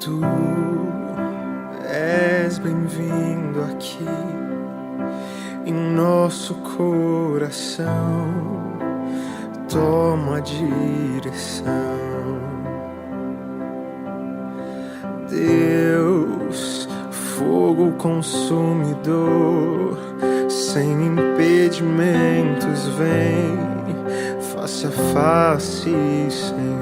Tu és bem-vindo aqui em nosso coração. Toma a direção, Deus, fogo consumidor, sem impedimentos, vem face a face, Senhor.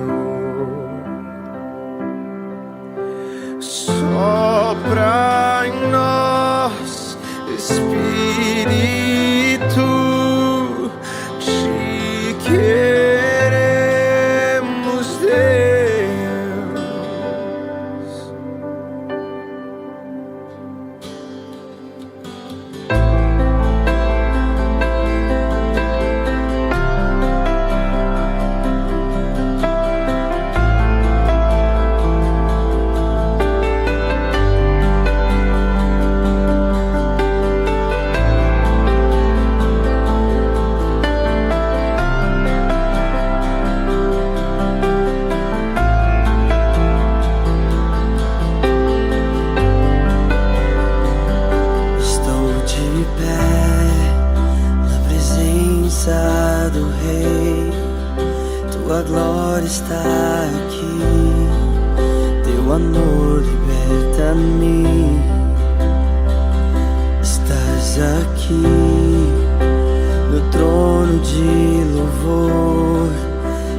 Sopra em nós, Espírito, te queremos, Deus. Do Rei, tua glória está aqui, teu amor liberta-me. Estás aqui no trono de louvor,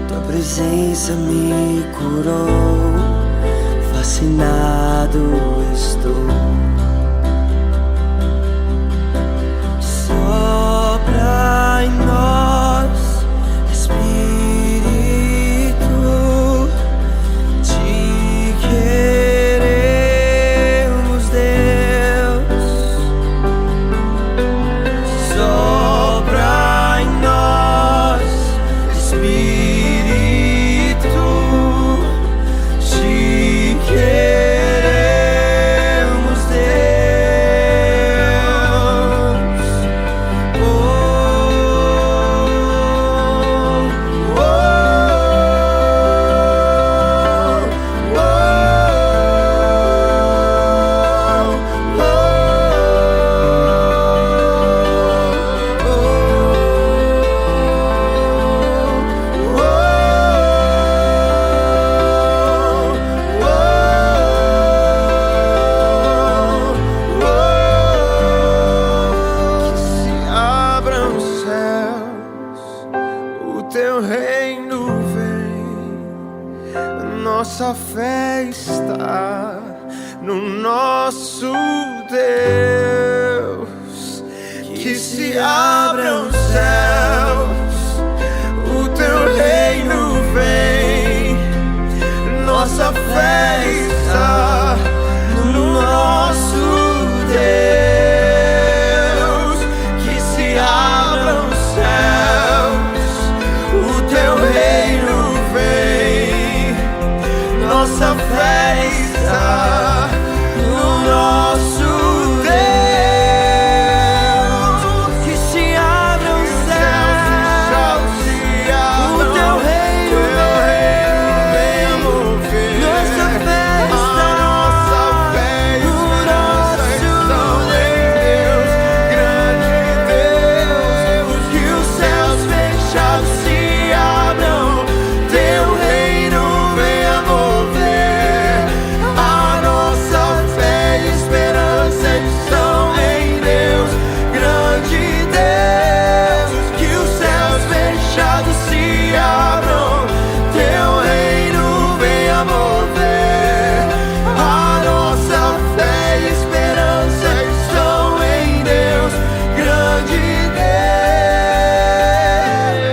tua presença me curou, fascinado estou. Sopra em nós, Espírito, te queremos, Deus. Sopra em nós, Espírito, te queremos, Deus. Teu reino vem, nossa fé está no nosso Deus. Que se abram os céus, o teu reino vem, nossa fé está no nosso Deus. Que se abram os céus, o teu reino vem, nossa fé está no nosso Deus. Que se abram os céus, o teu reino vem, nossa fé está no nosso Deus. Grande Deus, que os céus fechados se abram, teu reino venha mover. A nossa fé e esperança estão em Deus. Grande Deus, que os céus fechados se abram, teu reino venha mover. A nossa fé e esperança estão em Deus. Grande Deus.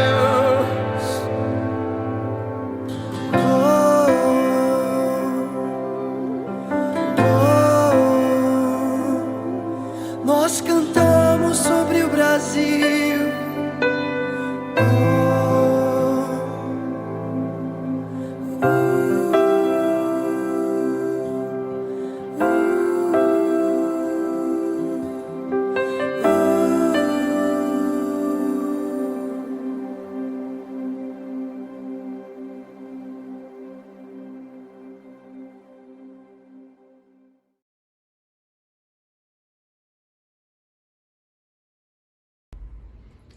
Nós cantamos sobre o Brasil.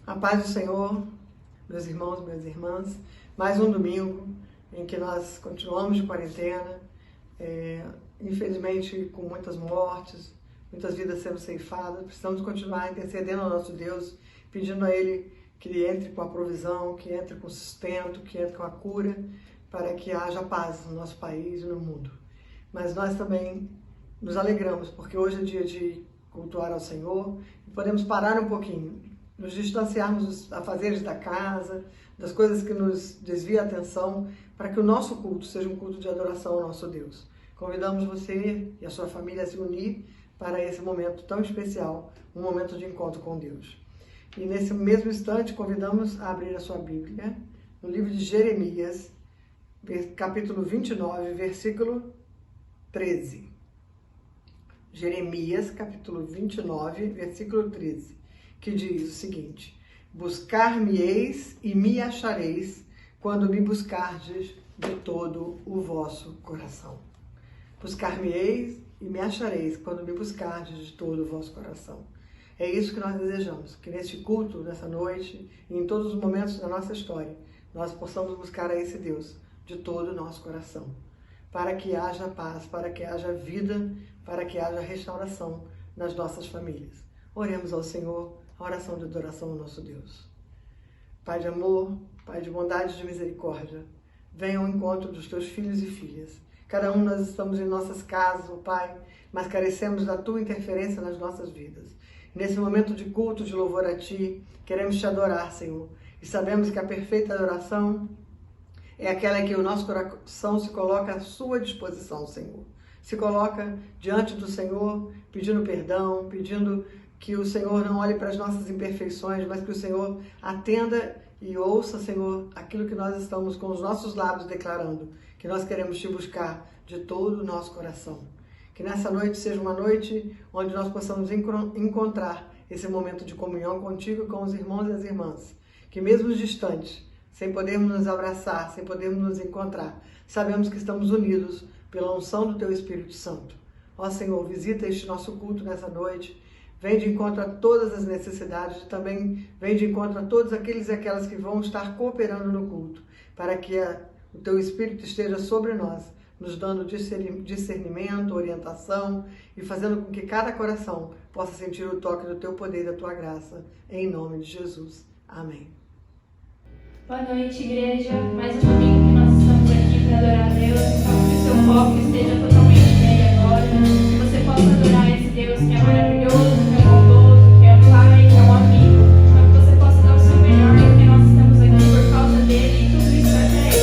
A paz do Senhor, meus irmãos, minhas irmãs. Mais um domingo em que nós continuamos de quarentena, infelizmente com muitas mortes, muitas vidas sendo ceifadas. Precisamos continuar intercedendo ao nosso Deus, pedindo a Ele que Ele entre com a provisão, que entre com o sustento, que entre com a cura, para que haja paz no nosso país e no mundo. Mas nós também nos alegramos, porque hoje é dia de cultuar ao Senhor e podemos parar um pouquinho, nos distanciarmos dos afazeres da casa, das coisas que nos desviam a atenção, para que o nosso culto seja um culto de adoração ao nosso Deus. Convidamos você e a sua família a se unir para esse momento tão especial, um momento de encontro com Deus. E nesse mesmo instante, convidamos a abrir a sua Bíblia, no livro de Jeremias, capítulo 29, versículo 13. Jeremias, capítulo 29, versículo 13, que diz o seguinte: buscar-me-eis e me achareis, quando me buscardes de todo o vosso coração. Buscar-me-eis e me achareis, quando me buscardes de todo o vosso coração. É isso que nós desejamos, que neste culto, nessa noite, e em todos os momentos da nossa história, nós possamos buscar a esse Deus de todo o nosso coração, para que haja paz, para que haja vida, para que haja restauração nas nossas famílias. Oremos ao Senhor, a oração de adoração ao nosso Deus. Pai de amor, Pai de bondade e de misericórdia, venha ao encontro dos teus filhos e filhas. Cada um nós estamos em nossas casas, ó Pai, mas carecemos da tua interferência nas nossas vidas. Nesse momento de culto, de louvor a Ti, queremos Te adorar, Senhor, e sabemos que a perfeita adoração é aquela em que o nosso coração se coloca à sua disposição, Senhor. Se coloca diante do Senhor, pedindo perdão, pedindo que o Senhor não olhe para as nossas imperfeições, mas que o Senhor atenda e ouça, Senhor, aquilo que nós estamos com os nossos lábios declarando, que nós queremos Te buscar de todo o nosso coração. Que nessa noite seja uma noite onde nós possamos encontrar esse momento de comunhão contigo e com os irmãos e as irmãs, que mesmo distantes, sem podermos nos abraçar, sem podermos nos encontrar, sabemos que estamos unidos pela unção do Teu Espírito Santo. Ó Senhor, visita este nosso culto nessa noite, vem de encontro a todas as necessidades, também vem de encontro a todos aqueles e aquelas que vão estar cooperando no culto, para que o Teu Espírito esteja sobre nós, nos dando discernimento, orientação e fazendo com que cada coração possa sentir o toque do Teu poder e da Tua graça, em nome de Jesus. Amém. Boa noite, igreja. Mais um domingo que nós estamos aqui para adorar a Deus. Então, que o seu foco esteja totalmente nele agora. Que você possa adorar esse Deus que é maravilhoso, que é bondoso, que é Pai, que é um amigo. Então, que você possa dar o seu melhor, porque nós estamos aqui por causa dele e tudo isso é para ele.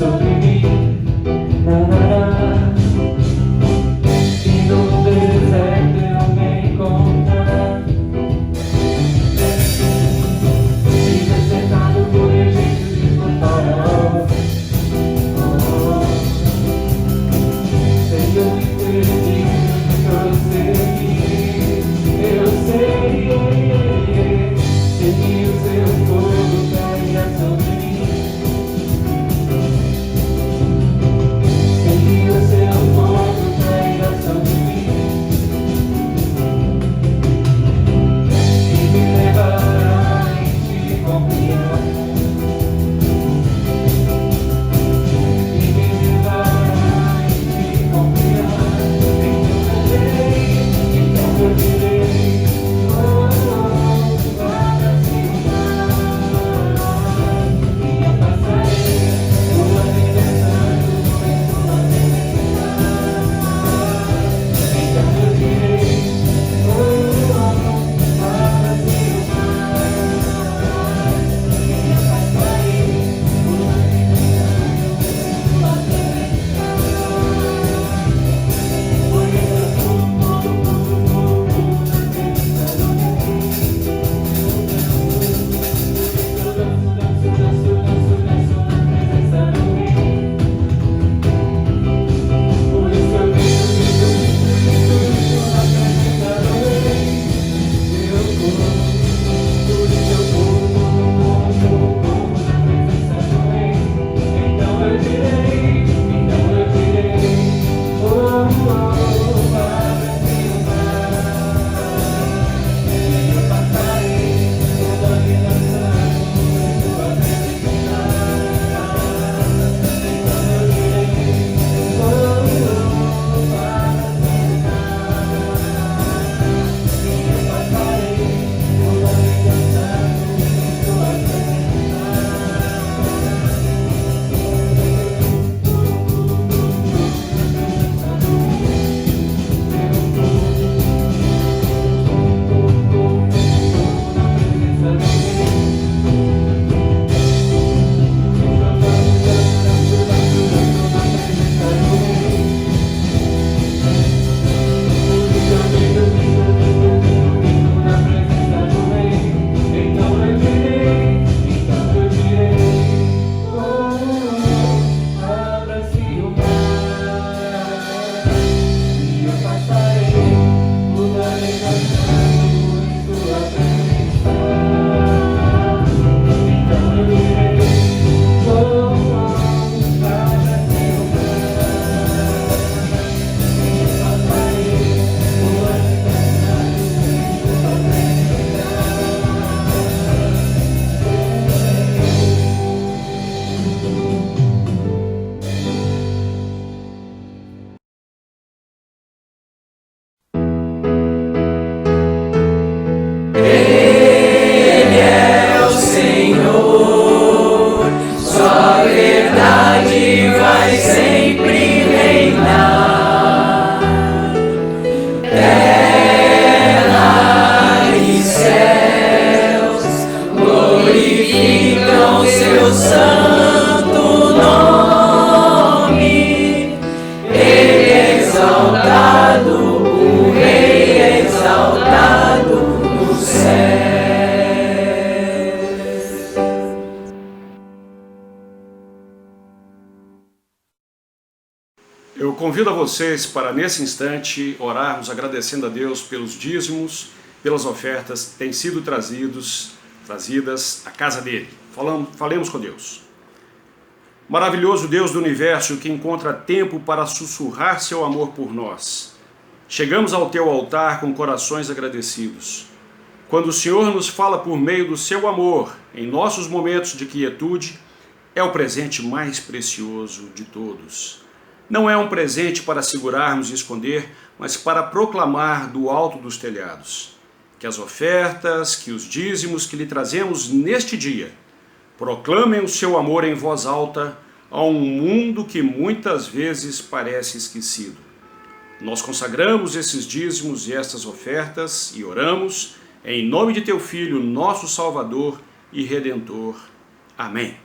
sobre mim. E no deserto eu me encontrar. Viver sentado no registro do faraó. Senhor, me perdi, eu sei, que o seu fogo caia sobre mim. Que o seu fogo caia sobre mim. E me levará em ti confiar. E me levará em ti confiar. Então eu direi, abra-se o mar, e eu passarei por ali dançando em tua tempestade. Então eu direi, abra-se o mar, e eu passarei por ali dançando em tua tempestade. Eu convido a vocês para, nesse instante, orarmos agradecendo a Deus pelos dízimos, pelas ofertas que têm sido trazidas à casa dele. Falemos com Deus. Maravilhoso Deus do universo, que encontra tempo para sussurrar seu amor por nós. Chegamos ao teu altar com corações agradecidos. Quando o Senhor nos fala por meio do seu amor, em nossos momentos de quietude, é o presente mais precioso de todos. Não é um presente para segurarmos e esconder, mas para proclamar do alto dos telhados. Que as ofertas, que os dízimos que lhe trazemos neste dia, proclamem o seu amor em voz alta a um mundo que muitas vezes parece esquecido. Nós consagramos esses dízimos e estas ofertas e oramos em nome de teu Filho, nosso Salvador e Redentor. Amém.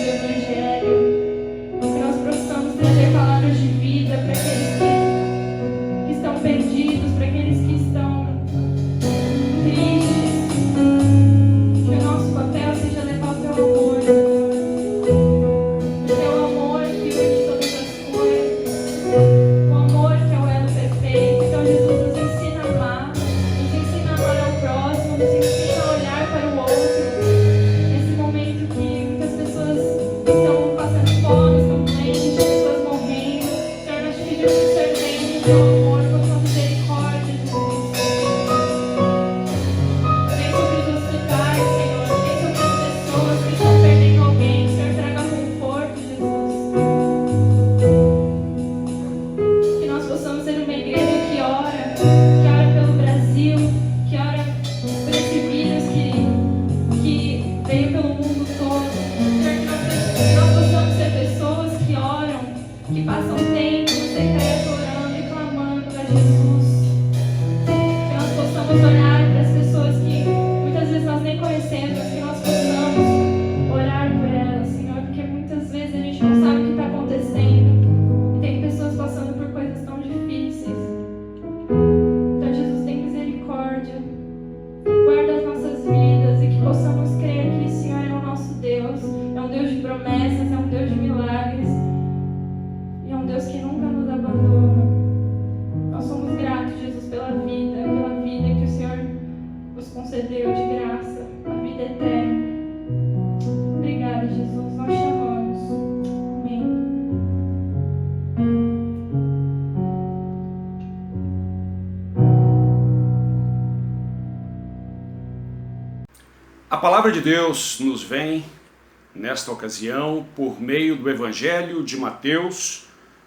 Evangelho. um Deus de promessas, é um Deus de milagres e é um Deus que nunca nos abandona. Nós somos gratos, Jesus, pela vida que o Senhor nos concedeu de graça, a vida eterna. Obrigada, Jesus, nós te amamos. Amém. A palavra de Deus nos vem, nesta ocasião, por meio do Evangelho de Mateus,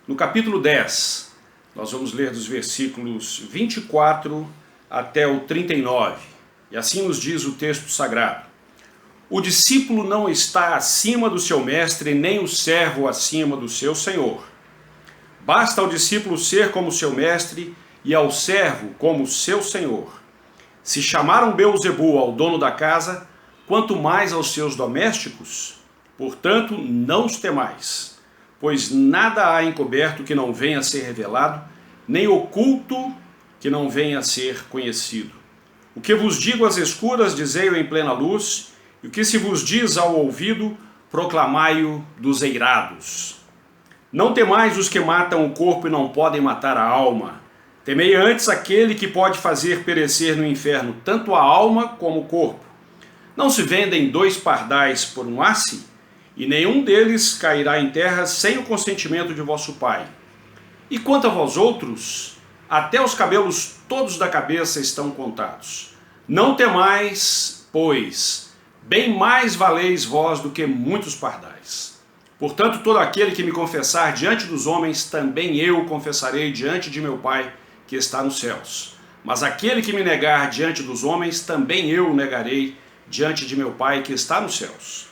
no capítulo 10. Nós vamos ler dos versículos 24 até o 39. E assim nos diz o texto sagrado: O discípulo não está acima do seu mestre, nem o servo acima do seu senhor. Basta ao discípulo ser como seu mestre e ao servo como seu senhor. Se chamaram Beelzebu ao dono da casa, quanto mais aos seus domésticos? Portanto, não os temais, pois nada há encoberto que não venha a ser revelado, nem oculto que não venha a ser conhecido. O que vos digo às escuras, dizei-o em plena luz, e o que se vos diz ao ouvido, proclamai-o dos eirados. Não temais os que matam o corpo e não podem matar a alma. Temei antes aquele que pode fazer perecer no inferno tanto a alma como o corpo. Não se vendem 2 pardais por um asse? E nenhum deles cairá em terra sem o consentimento de vosso Pai. E quanto a vós outros, até os cabelos todos da cabeça estão contados. Não temais, pois, bem mais valeis vós do que muitos pardais. Portanto, todo aquele que me confessar diante dos homens, também eu o confessarei diante de meu Pai, que está nos céus. Mas aquele que me negar diante dos homens, também eu o negarei diante de meu Pai, que está nos céus.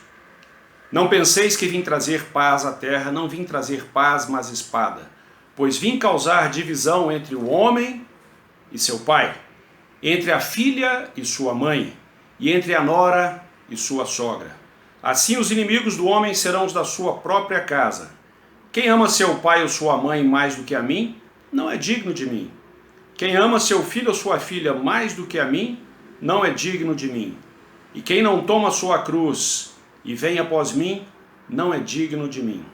Não penseis que vim trazer paz à terra, não vim trazer paz, mas espada. Pois vim causar divisão entre o homem e seu pai, entre a filha e sua mãe, e entre a nora e sua sogra. Assim os inimigos do homem serão os da sua própria casa. Quem ama seu pai ou sua mãe mais do que a mim, não é digno de mim. Quem ama seu filho ou sua filha mais do que a mim, não é digno de mim. E quem não toma sua cruz e vem após mim, não é digno de mim.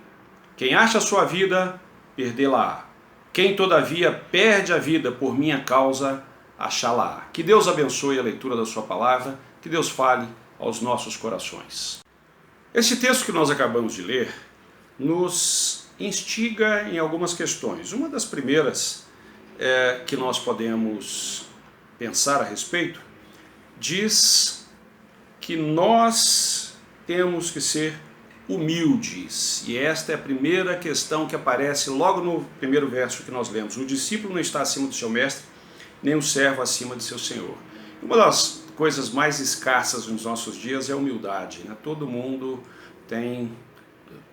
Quem acha sua vida, perdê-la-á. Quem todavia perde a vida por minha causa, achá-la-á. Que Deus abençoe a leitura da sua palavra, que Deus fale aos nossos corações. Esse texto que nós acabamos de ler nos instiga em algumas questões. Uma das primeiras que nós podemos pensar a respeito diz que nós temos que ser humildes. E esta é a primeira questão que aparece logo no primeiro verso que nós lemos. O discípulo não está acima do seu mestre, nem o servo acima de seu senhor. Uma das coisas mais escassas nos nossos dias é a humildade, né? Todo mundo tem,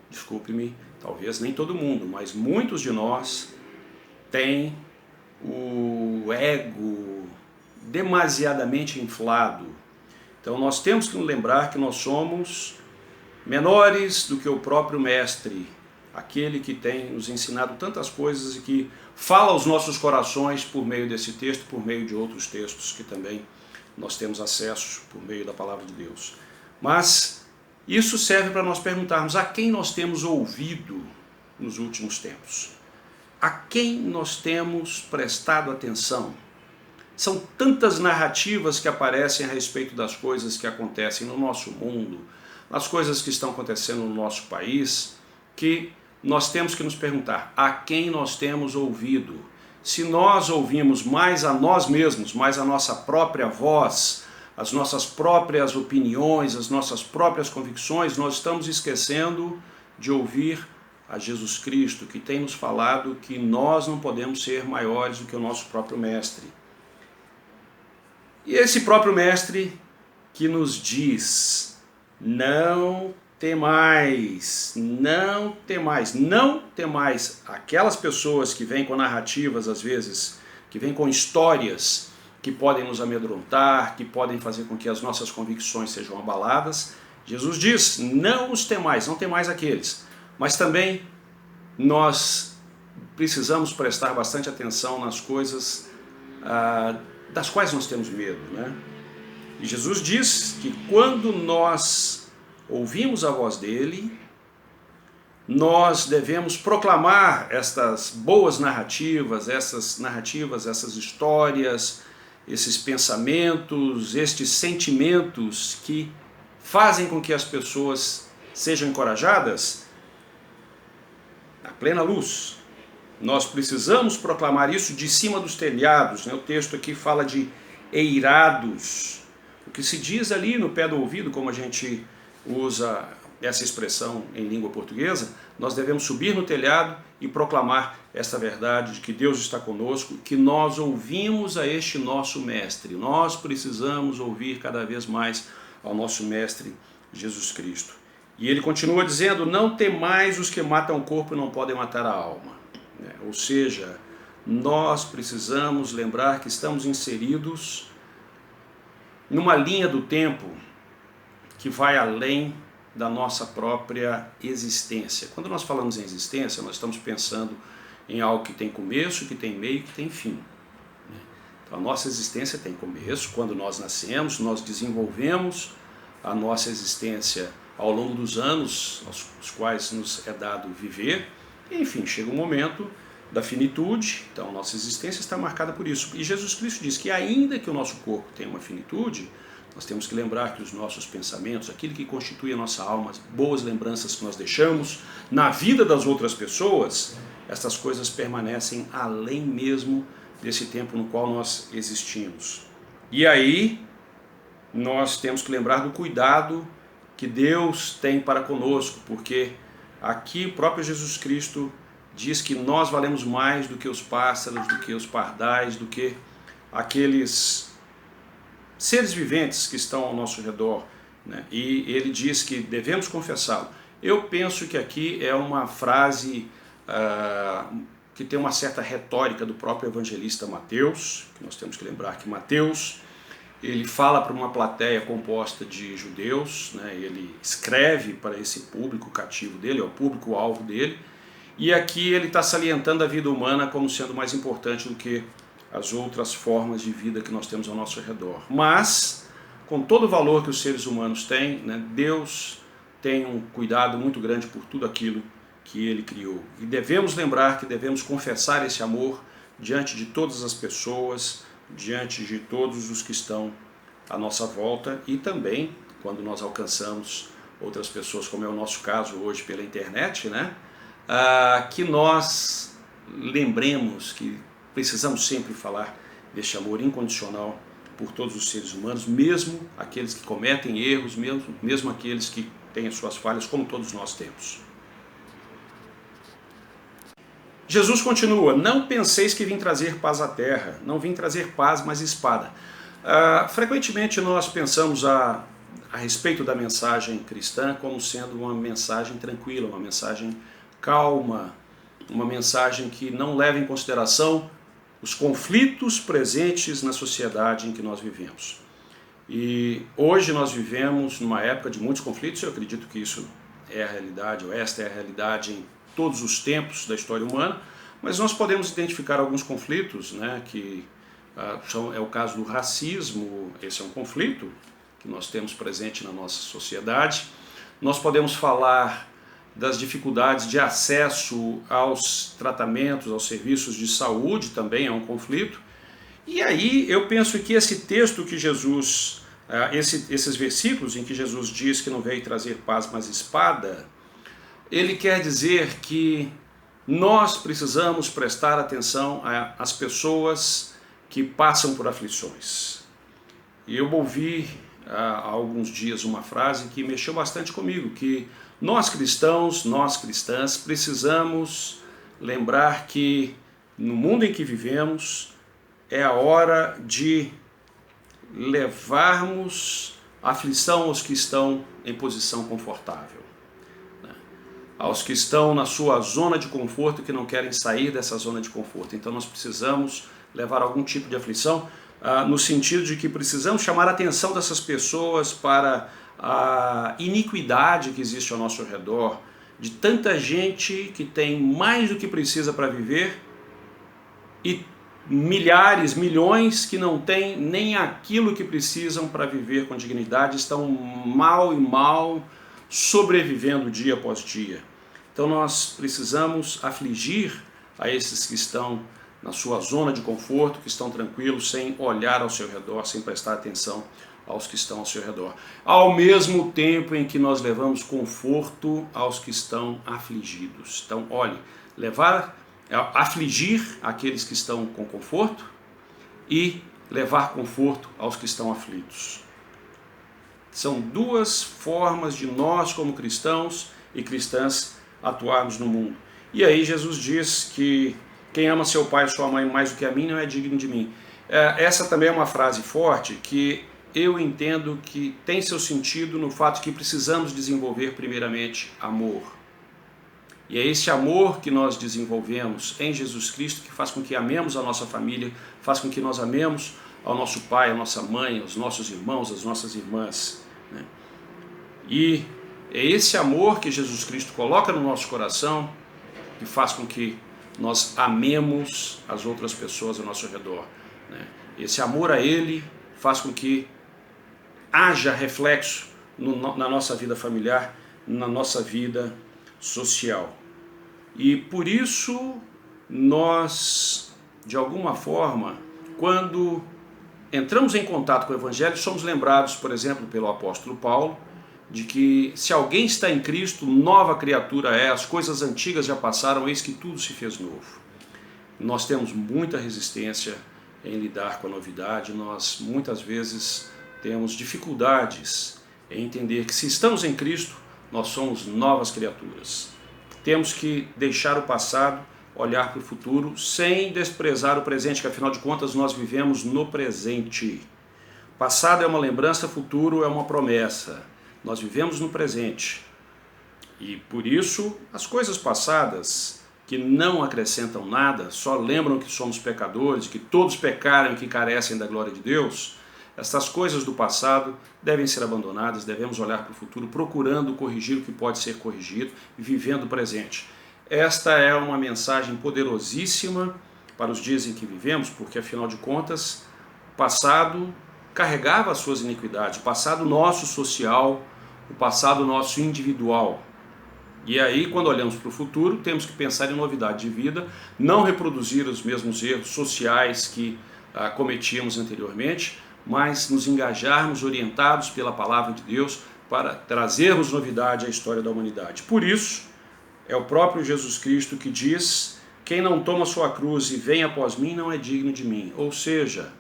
desculpe-me, talvez nem todo mundo, mas muitos de nós têm o ego demasiadamente inflado. Então nós temos que nos lembrar que nós somos menores do que o próprio Mestre, aquele que tem nos ensinado tantas coisas e que fala aos nossos corações por meio desse texto, por meio de outros textos que também nós temos acesso por meio da palavra de Deus. Mas isso serve para nós perguntarmos a quem nós temos ouvido nos últimos tempos. A quem nós temos prestado atenção? São tantas narrativas que aparecem a respeito das coisas que acontecem no nosso mundo, as coisas que estão acontecendo no nosso país, que nós temos que nos perguntar a quem nós temos ouvido. Se nós ouvimos mais a nós mesmos, mais a nossa própria voz, as nossas próprias opiniões, as nossas próprias convicções, nós estamos esquecendo de ouvir a Jesus Cristo, que tem nos falado que nós não podemos ser maiores do que o nosso próprio Mestre. E esse próprio Mestre que nos diz: não temais, não temais, não temais. Aquelas pessoas que vêm com narrativas, às vezes, que vêm com histórias que podem nos amedrontar, que podem fazer com que as nossas convicções sejam abaladas. Jesus diz: não os temais, não temais aqueles. Mas também nós precisamos prestar bastante atenção nas coisas das quais nós temos medo, né? E Jesus diz que quando nós ouvimos a voz dele, nós devemos proclamar estas boas narrativas, essas histórias, esses pensamentos, estes sentimentos que fazem com que as pessoas sejam encorajadas na plena luz. Nós precisamos proclamar isso de cima dos telhados, né? O texto aqui fala de eirados. O que se diz ali no pé do ouvido, como a gente usa essa expressão em língua portuguesa, nós devemos subir no telhado e proclamar esta verdade de que Deus está conosco, que nós ouvimos a este nosso Mestre. Nós precisamos ouvir cada vez mais ao nosso Mestre Jesus Cristo. E ele continua dizendo, não temais os que matam o corpo e não podem matar a alma. Ou seja, nós precisamos lembrar que estamos inseridos numa linha do tempo que vai além da nossa própria existência. Quando nós falamos em existência, nós estamos pensando em algo que tem começo, que tem meio, que tem fim. Então, a nossa existência tem começo, quando nós nascemos, nós desenvolvemos a nossa existência ao longo dos anos, aos quais nos é dado viver, e, enfim, chega um momento da finitude, então a nossa existência está marcada por isso. E Jesus Cristo diz que ainda que o nosso corpo tenha uma finitude, nós temos que lembrar que os nossos pensamentos, aquilo que constitui a nossa alma, as boas lembranças que nós deixamos na vida das outras pessoas, essas coisas permanecem além mesmo desse tempo no qual nós existimos. E aí nós temos que lembrar do cuidado que Deus tem para conosco, porque aqui o próprio Jesus Cristo diz que nós valemos mais do que os pássaros, do que os pardais, do que aqueles seres viventes que estão ao nosso redor, né? E ele diz que devemos confessá-lo. Eu penso que aqui é uma frase que tem uma certa retórica do próprio evangelista Mateus, que nós temos que lembrar que Mateus, ele fala para uma plateia composta de judeus, né? Ele escreve para esse público cativo dele, é o público-alvo dele, e aqui ele está salientando a vida humana como sendo mais importante do que as outras formas de vida que nós temos ao nosso redor. Mas, com todo o valor que os seres humanos têm, né, Deus tem um cuidado muito grande por tudo aquilo que Ele criou. E devemos lembrar que devemos confessar esse amor diante de todas as pessoas, diante de todos os que estão à nossa volta e também quando nós alcançamos outras pessoas, como é o nosso caso hoje pela internet, né, que nós lembremos que precisamos sempre falar deste amor incondicional por todos os seres humanos, mesmo aqueles que cometem erros, mesmo aqueles que têm as suas falhas, como todos nós temos. Jesus continua, não penseis que vim trazer paz à terra, não vim trazer paz, mas espada. Frequentemente nós pensamos a respeito da mensagem cristã como sendo uma mensagem tranquila, uma mensagem calma, uma mensagem que não leva em consideração os conflitos presentes na sociedade em que nós vivemos. E hoje nós vivemos numa época de muitos conflitos, eu acredito que isso é a realidade, ou esta é a realidade em todos os tempos da história humana, mas nós podemos identificar alguns conflitos, né, que é o caso do racismo, esse é um conflito que nós temos presente na nossa sociedade. Nós podemos falar das dificuldades de acesso aos tratamentos, aos serviços de saúde, também é um conflito. E aí eu penso que esse texto que Jesus, esses versículos em que Jesus diz que não veio trazer paz, mas espada, ele quer dizer que nós precisamos prestar atenção às pessoas que passam por aflições. E eu ouvi há alguns dias uma frase que mexeu bastante comigo, que nós cristãos, nós cristãs, precisamos lembrar que no mundo em que vivemos é a hora de levarmos aflição aos que estão em posição confortável, né? Aos que estão na sua zona de conforto e que não querem sair dessa zona de conforto. Então nós precisamos levar algum tipo de aflição, no sentido de que precisamos chamar a atenção dessas pessoas para a iniquidade que existe ao nosso redor, de tanta gente que tem mais do que precisa para viver e milhares, milhões que não têm nem aquilo que precisam para viver com dignidade, estão mal e mal, sobrevivendo dia após dia. Então nós precisamos afligir a esses que estão na sua zona de conforto, que estão tranquilos, sem olhar ao seu redor, sem prestar atenção aos que estão ao seu redor. Ao mesmo tempo em que nós levamos conforto aos que estão afligidos. Então, olhe, afligir aqueles que estão com conforto e levar conforto aos que estão aflitos. São duas formas de nós, como cristãos e cristãs, atuarmos no mundo. E aí Jesus diz que quem ama seu pai e sua mãe mais do que a mim não é digno de mim. Essa também é uma frase forte que eu entendo que tem seu sentido no fato de que precisamos desenvolver primeiramente amor. E é esse amor que nós desenvolvemos em Jesus Cristo que faz com que amemos a nossa família, faz com que nós amemos ao nosso pai, à nossa mãe, aos nossos irmãos, às nossas irmãs, né? E é esse amor que Jesus Cristo coloca no nosso coração que faz com que nós amemos as outras pessoas ao nosso redor, né? Esse amor a Ele faz com que haja reflexo na nossa vida familiar, na nossa vida social. E por isso nós, de alguma forma, quando entramos em contato com o Evangelho, somos lembrados, por exemplo, pelo apóstolo Paulo, de que se alguém está em Cristo, nova criatura é, as coisas antigas já passaram, eis que tudo se fez novo. Nós temos muita resistência em lidar com a novidade, nós muitas vezes temos dificuldades em entender que se estamos em Cristo, nós somos novas criaturas. Temos que deixar o passado, olhar para o futuro, sem desprezar o presente, que afinal de contas nós vivemos no presente. Passado é uma lembrança, futuro é uma promessa. Nós vivemos no presente. E por isso, as coisas passadas, que não acrescentam nada, só lembram que somos pecadores, que todos pecaram e que carecem da glória de Deus, essas coisas do passado devem ser abandonadas, devemos olhar para o futuro, procurando corrigir o que pode ser corrigido e vivendo o presente. Esta é uma mensagem poderosíssima para os dias em que vivemos, porque afinal de contas, o passado carregava as suas iniquidades, o passado nosso social, o passado nosso individual. E aí, quando olhamos para o futuro, temos que pensar em novidade de vida, não reproduzir os mesmos erros sociais que cometíamos anteriormente, mas nos engajarmos orientados pela palavra de Deus para trazermos novidade à história da humanidade. Por isso, é o próprio Jesus Cristo que diz: quem não toma sua cruz e vem após mim não é digno de mim. Ou seja,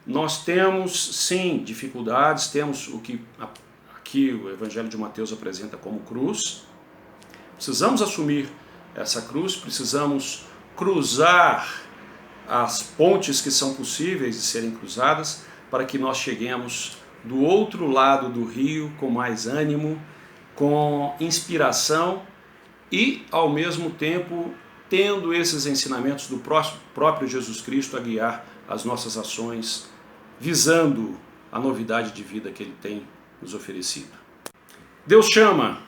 nós temos sim dificuldades, temos o que aqui o Evangelho de Mateus apresenta como cruz. Precisamos assumir essa cruz, precisamos cruzar as pontes que são possíveis de serem cruzadas, para que nós cheguemos do outro lado do rio com mais ânimo, com inspiração e, ao mesmo tempo, tendo esses ensinamentos do próprio Jesus Cristo a guiar as nossas ações, visando a novidade de vida que Ele tem nos oferecido. Deus chama,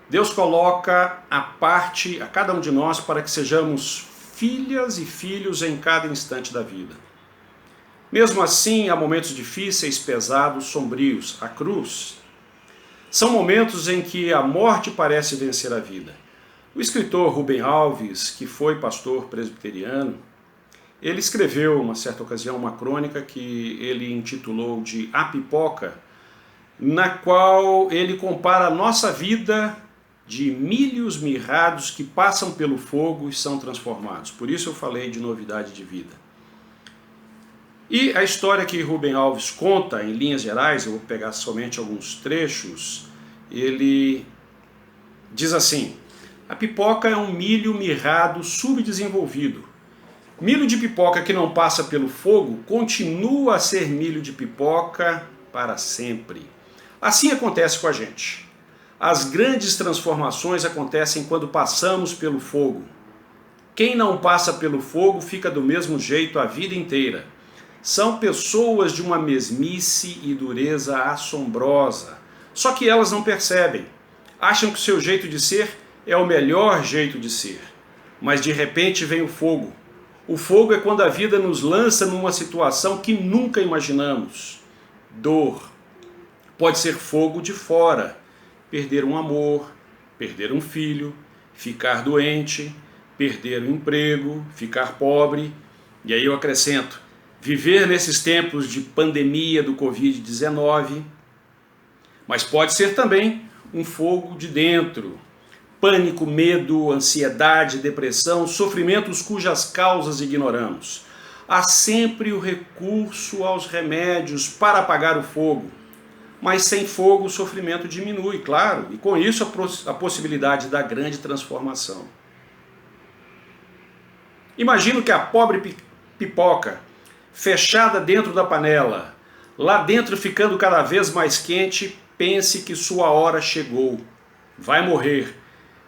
Deus coloca a parte a cada um de nós para que sejamos filhas e filhos em cada instante da vida. Mesmo assim, há momentos difíceis, pesados, sombrios. A cruz são momentos em que a morte parece vencer a vida. O escritor Rubem Alves, que foi pastor presbiteriano, ele escreveu, uma certa ocasião, uma crônica que ele intitulou de A Pipoca, na qual ele compara a nossa vida de milhos mirrados que passam pelo fogo e são transformados. Por isso eu falei de novidade de vida. E a história que Rubem Alves conta, em linhas gerais, eu vou pegar somente alguns trechos, ele diz assim: a pipoca é um milho mirrado subdesenvolvido. Milho de pipoca que não passa pelo fogo continua a ser milho de pipoca para sempre. Assim acontece com a gente. As grandes transformações acontecem quando passamos pelo fogo. Quem não passa pelo fogo fica do mesmo jeito a vida inteira. São pessoas de uma mesmice e dureza assombrosa. Só que elas não percebem. Acham que o seu jeito de ser é o melhor jeito de ser. Mas de repente vem o fogo. O fogo é quando a vida nos lança numa situação que nunca imaginamos. Dor. Pode ser fogo de fora, perder um amor, perder um filho, ficar doente, perder o emprego, ficar pobre. E aí eu acrescento, viver nesses tempos de pandemia do Covid-19, mas pode ser também um fogo de dentro, pânico, medo, ansiedade, depressão, sofrimentos cujas causas ignoramos. Há sempre o recurso aos remédios para apagar o fogo, mas sem fogo o sofrimento diminui, claro, e com isso a possibilidade da grande transformação. Imagino que a pobre pipoca, fechada dentro da panela, lá dentro ficando cada vez mais quente, pense que sua hora chegou, vai morrer.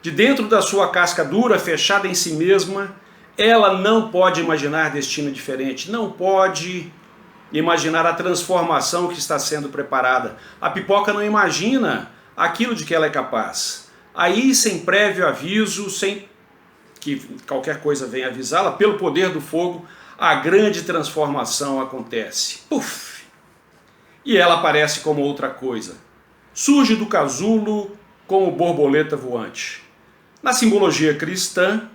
De dentro da sua casca dura, fechada em si mesma, ela não pode imaginar destino diferente, não pode imaginar a transformação que está sendo preparada. A pipoca não imagina aquilo de que ela é capaz. Aí, sem prévio aviso, sem que qualquer coisa venha avisá-la, pelo poder do fogo, a grande transformação acontece. Puf! E ela aparece como outra coisa. Surge do casulo como borboleta voante. Na simbologia cristã,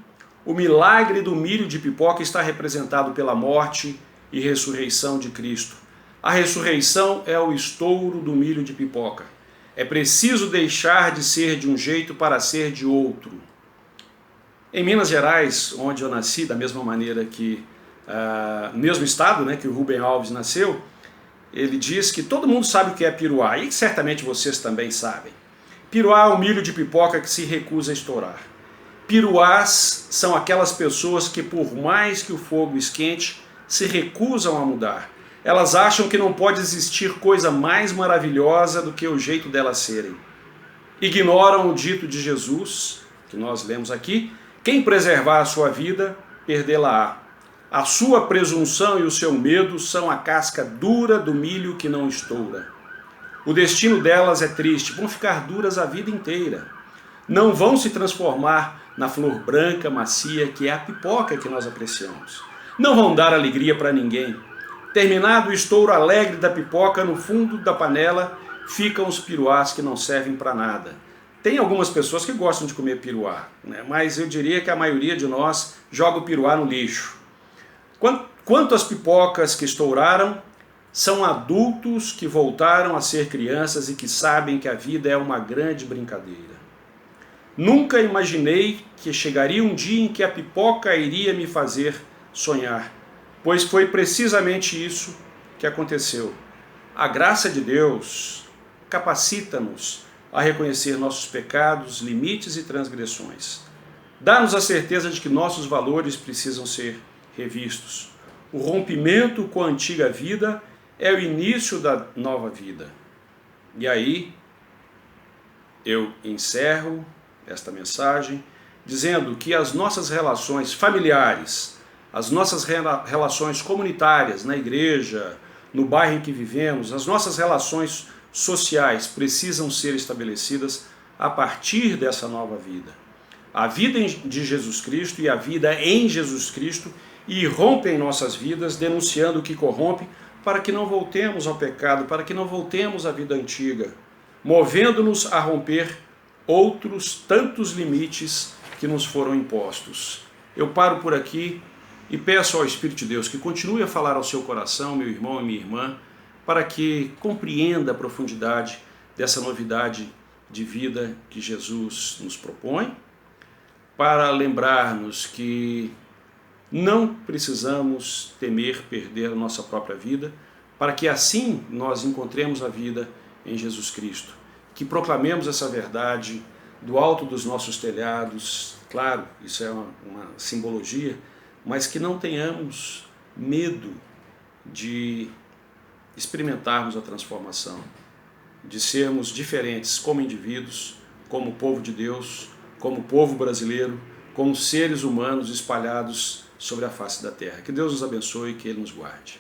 o milagre do milho de pipoca está representado pela morte e ressurreição de Cristo. A ressurreição é o estouro do milho de pipoca. É preciso deixar de ser de um jeito para ser de outro. Em Minas Gerais, onde eu nasci, da mesma maneira que, no mesmo estado, né, que o Rubem Alves nasceu, ele diz que todo mundo sabe o que é piruá, e certamente vocês também sabem. Piruá é o milho de pipoca que se recusa a estourar. Piruás são aquelas pessoas que, por mais que o fogo esquente, se recusam a mudar. Elas acham que não pode existir coisa mais maravilhosa do que o jeito delas serem. Ignoram o dito de Jesus, que nós lemos aqui: quem preservar a sua vida, perdê-la-á. A sua presunção e o seu medo são a casca dura do milho que não estoura. O destino delas é triste, vão ficar duras a vida inteira. Não vão se transformar na flor branca, macia, que é a pipoca que nós apreciamos. Não vão dar alegria para ninguém. Terminado o estouro alegre da pipoca, no fundo da panela ficam os piruás que não servem para nada. Tem algumas pessoas que gostam de comer piruá, né? Mas eu diria que a maioria de nós joga o piruá no lixo. Quanto às pipocas que estouraram, são adultos que voltaram a ser crianças e que sabem que a vida é uma grande brincadeira. Nunca imaginei que chegaria um dia em que a pipoca iria me fazer sonhar, pois foi precisamente isso que aconteceu. A graça de Deus capacita-nos a reconhecer nossos pecados, limites e transgressões. Dá-nos a certeza de que nossos valores precisam ser revistos. O rompimento com a antiga vida é o início da nova vida. E aí, eu encerro esta mensagem dizendo que as nossas relações familiares, as nossas relações comunitárias na igreja, no bairro em que vivemos, as nossas relações sociais precisam ser estabelecidas a partir dessa nova vida. A vida de Jesus Cristo e a vida em Jesus Cristo irrompem em nossas vidas, denunciando o que corrompe, para que não voltemos ao pecado, para que não voltemos à vida antiga, movendo-nos a romper outros tantos limites que nos foram impostos. Eu paro por aqui e peço ao Espírito de Deus que continue a falar ao seu coração, meu irmão e minha irmã, para que compreenda a profundidade dessa novidade de vida que Jesus nos propõe, para lembrar-nos que não precisamos temer perder a nossa própria vida, para que assim nós encontremos a vida em Jesus Cristo. Que proclamemos essa verdade do alto dos nossos telhados, claro, isso é uma simbologia, mas que não tenhamos medo de experimentarmos a transformação, de sermos diferentes como indivíduos, como povo de Deus, como povo brasileiro, como seres humanos espalhados sobre a face da terra. Que Deus nos abençoe e que Ele nos guarde.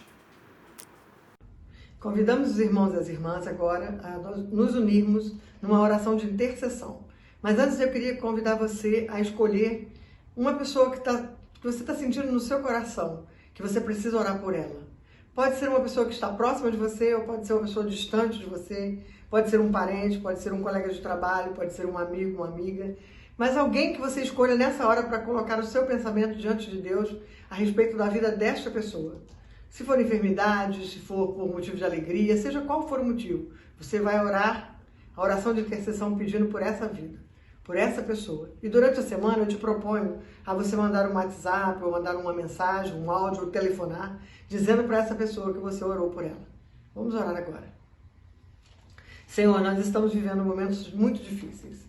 Convidamos os irmãos e as irmãs agora a nos unirmos numa oração de intercessão. Mas antes eu queria convidar você a escolher uma pessoa que você está sentindo no seu coração, que você precisa orar por ela. Pode ser uma pessoa que está próxima de você, ou pode ser uma pessoa distante de você, Pode ser um parente, pode ser um colega de trabalho, pode ser um amigo, uma amiga. Mas alguém que você escolha nessa hora para colocar o seu pensamento diante de Deus a respeito da vida desta pessoa. Se for enfermidade, se for por motivo de alegria, seja qual for o motivo, você vai orar a oração de intercessão pedindo por essa vida, por essa pessoa. E durante a semana eu te proponho a você mandar um WhatsApp, ou mandar uma mensagem, um áudio, ou telefonar, dizendo para essa pessoa que você orou por ela. Vamos orar agora. Senhor, nós estamos vivendo momentos muito difíceis.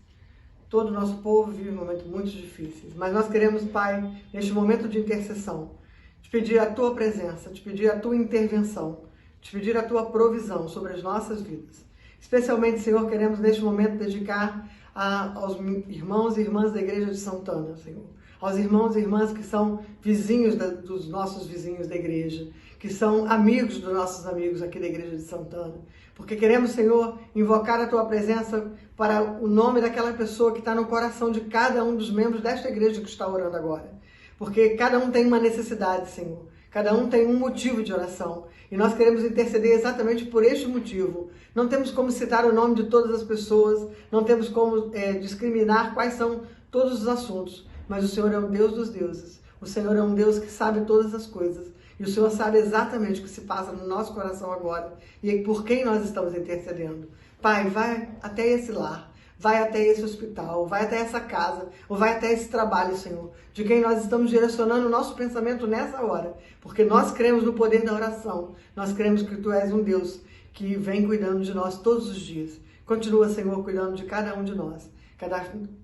Todo o nosso povo vive momentos muito difíceis. Mas nós queremos, Pai, neste momento de intercessão, te pedir a Tua presença, te pedir a Tua intervenção, te pedir a Tua provisão sobre as nossas vidas. Especialmente, Senhor, queremos neste momento dedicar aos irmãos e irmãs da Igreja de Santana, Senhor. Aos irmãos e irmãs que são vizinhos dos nossos vizinhos da igreja, que são amigos dos nossos amigos aqui da Igreja de Santana. Porque queremos, Senhor, invocar a Tua presença para o nome daquela pessoa que está no coração de cada um dos membros desta igreja que está orando agora. Porque cada um tem uma necessidade, Senhor. Cada um tem um motivo de oração. E nós queremos interceder exatamente por este motivo. Não temos como citar o nome de todas as pessoas, não temos como discriminar quais são todos os assuntos. Mas o Senhor é um Deus dos deuses. O Senhor é um Deus que sabe todas as coisas. E o Senhor sabe exatamente o que se passa no nosso coração agora e por quem nós estamos intercedendo. Pai, vai até esse lar, vai até esse hospital, vai até essa casa, ou vai até esse trabalho, Senhor, de quem nós estamos direcionando o nosso pensamento nessa hora. Porque nós cremos no poder da oração. Nós cremos que Tu és um Deus que vem cuidando de nós todos os dias. Continua, Senhor, cuidando de cada um de nós.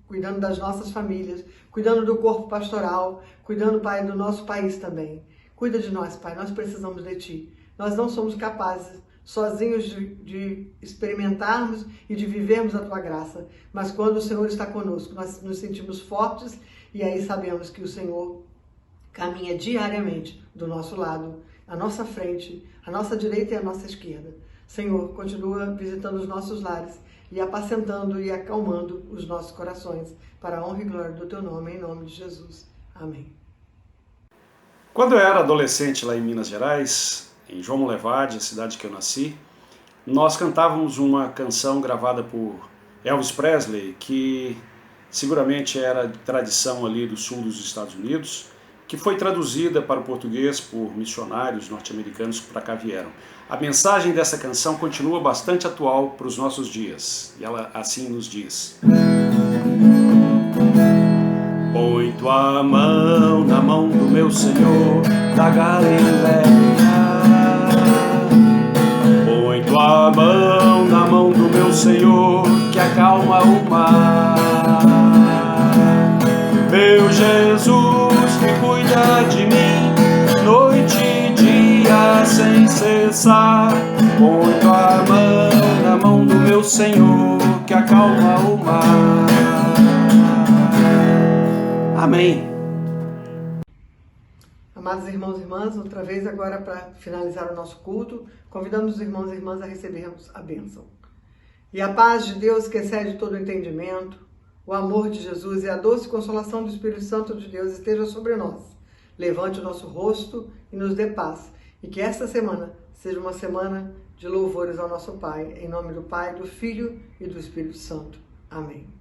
Cuidando das nossas famílias, cuidando do corpo pastoral, cuidando, Pai, do nosso país também. Cuida de nós, Pai, nós precisamos de Ti. Nós não somos capazes, sozinhos, de experimentarmos e de vivermos a Tua graça. Mas quando o Senhor está conosco, nós nos sentimos fortes e aí sabemos que o Senhor caminha diariamente do nosso lado, à nossa frente, à nossa direita e à nossa esquerda. Senhor, continua visitando os nossos lares e apacentando e acalmando os nossos corações, para a honra e glória do Teu nome, em nome de Jesus. Amém. Quando eu era adolescente lá em Minas Gerais, em João Molevade, a cidade que eu nasci, nós cantávamos uma canção gravada por Elvis Presley, que seguramente era de tradição ali do sul dos Estados Unidos, que foi traduzida para o português por missionários norte-americanos que para cá vieram. A mensagem dessa canção continua bastante atual para os nossos dias, e ela assim nos diz: põe tua mão na mão do meu Senhor da Galileia. Põe tua mão na mão do meu Senhor que acalma o mar. Meu Jesus que cuida de mim noite e dia sem cessar. Põe tua mão na mão do meu Senhor que acalma o mar. Amém. Amados irmãos e irmãs, outra vez agora para finalizar o nosso culto, convidamos os irmãos e irmãs a recebermos a bênção. E a paz de Deus que excede todo o entendimento, o amor de Jesus e a doce consolação do Espírito Santo de Deus esteja sobre nós. Levante o nosso rosto e nos dê paz. E que esta semana seja uma semana de louvores ao nosso Pai. Em nome do Pai, do Filho e do Espírito Santo. Amém.